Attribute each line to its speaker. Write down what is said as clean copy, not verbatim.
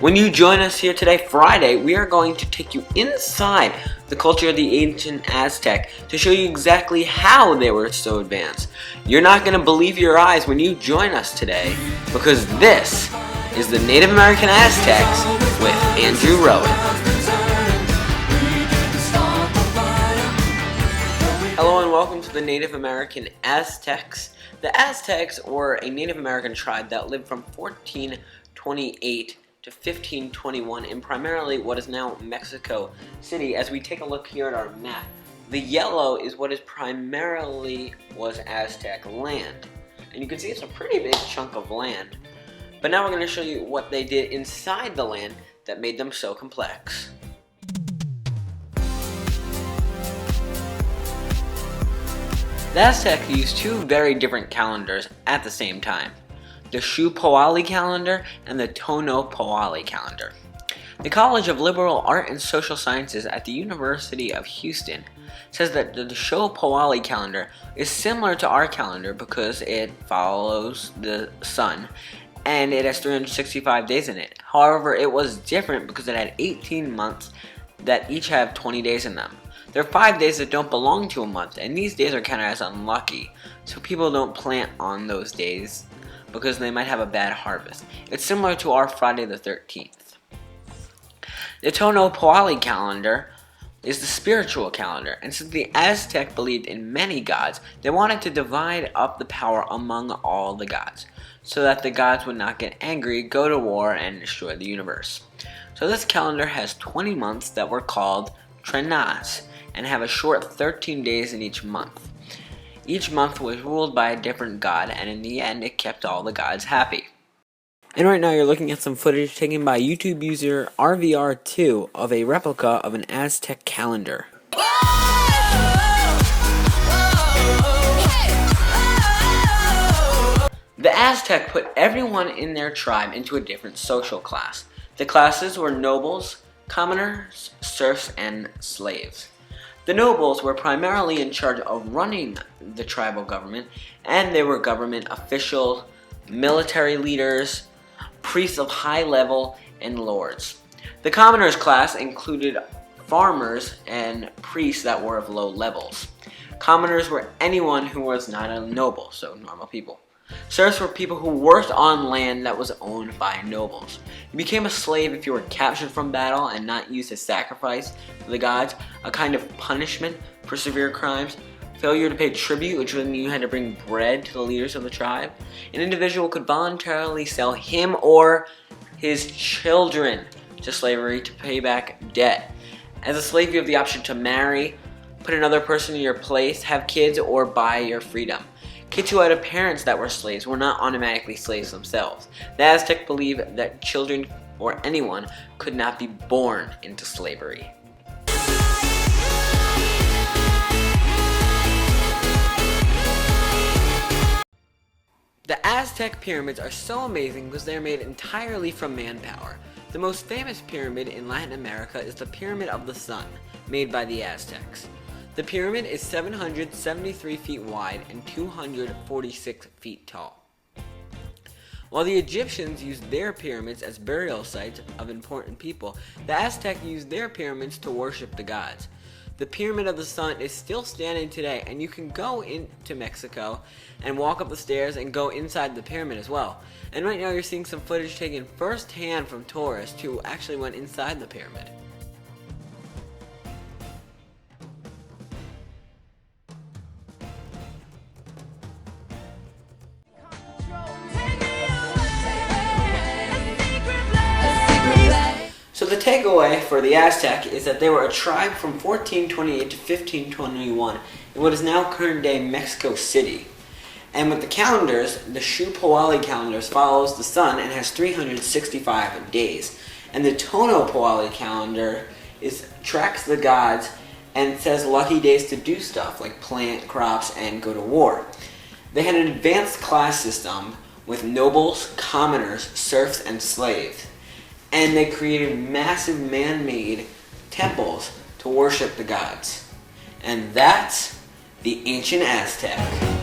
Speaker 1: When you join us here today, Friday, we are going to take you inside the culture of the ancient Aztec to show you exactly how they were so advanced. You're not going to believe your eyes when you join us today, because this is the Native American Aztecs with Andrew Rowan. Hello and welcome to the Native American Aztecs. The Aztecs were a Native American tribe that lived from 1428 to 1521 in primarily what is now Mexico City. As we take a look here at our map, the yellow is what is primarily was Aztec land. And you can see it's a pretty big chunk of land. But now we're going to show you what they did inside the land that made them so complex. The Aztecs used two very different calendars at the same time, the Shu-Poali calendar and the Tonal calendar. The College of Liberal Art and Social Sciences at the University of Houston says that the Shu-Poali calendar is similar to our calendar because it follows the sun and it has 365 days in it. However, it was different because it had 18 months that each have 20 days in them. There are 5 days that don't belong to a month, and these days are counted as unlucky, so people don't plant on those days because they might have a bad harvest. It's similar to our Friday the 13th. The Tonal calendar is the spiritual calendar, and since the Aztec believed in many gods, they wanted to divide up the power among all the gods, so that the gods would not get angry, go to war, and destroy the universe. So this calendar has 20 months that were called trenas, and have a short 13 days in each month. Each month was ruled by a different god, and in the end it kept all the gods happy. And right now you're looking at some footage taken by YouTube user RVR2 of a replica of an Aztec calendar. The Aztec put everyone in their tribe into a different social class. The classes were nobles, commoners, serfs, and slaves. The nobles were primarily in charge of running the tribal government, and they were government officials, military leaders, priests of high level, and lords. The commoners class included farmers and priests that were of low levels. Commoners were anyone who was not a noble, so normal people. Serfs were people who worked on land that was owned by nobles. You became a slave if you were captured from battle and not used as sacrifice to the gods, a kind of punishment for severe crimes. Failure to pay tribute, which would mean you had to bring bread to the leaders of the tribe. An individual could voluntarily sell him or his children to slavery to pay back debt. As a slave, you have the option to marry, put another person in your place, have kids, or buy your freedom. Kids who had parents that were slaves were not automatically slaves themselves. The Aztec believed that children or anyone could not be born into slavery. The Aztec pyramids are so amazing because they are made entirely from manpower. The most famous pyramid in Latin America is the Pyramid of the Sun, made by the Aztecs. The pyramid is 773 feet wide and 246 feet tall. While the Egyptians used their pyramids as burial sites of important people, the Aztecs used their pyramids to worship the gods. The Pyramid of the Sun is still standing today, and you can go into Mexico and walk up the stairs and go inside the pyramid as well. And right now you're seeing some footage taken firsthand from tourists who actually went inside the pyramid. So the takeaway for the Aztec is that they were a tribe from 1428 to 1521 in what is now current-day Mexico City. And with the calendars, the Shu-Poali calendars follows the sun and has 365 days. And the Tonal calendar tracks the gods and says lucky days to do stuff like plant crops and go to war. They had an advanced class system with nobles, commoners, serfs, and slaves. And they created massive man-made temples to worship the gods. And that's the ancient Aztec.